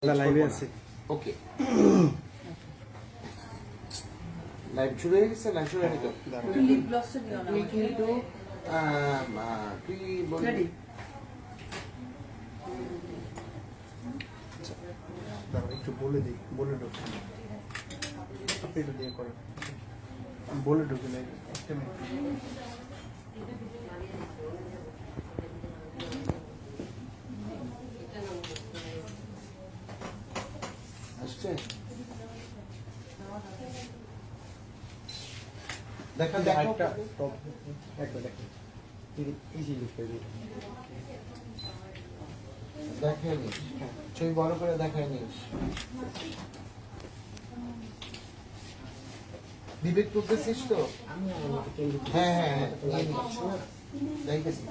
লাইভে আছে। ওকে লাইভ শুরু হয়ে গেছে। লাইভ শুরু হয়ে গেল। তুই কিন্তু তুই বলবি একটু বলে দিই, বলে ঢুকি আপনি এটা দিয়ে করেন, বলে ঢুকি লাইভে একটা মিনিট। আসছে দেখা একটা টপ একটা দেখেন ইজিলি করে দিই। দেখাই নিস, ছবি বড় করে দেখাই নিস। বিবেক তুলতেছিস তো? হ্যাঁ হ্যাঁ হ্যাঁ দেখেছিস।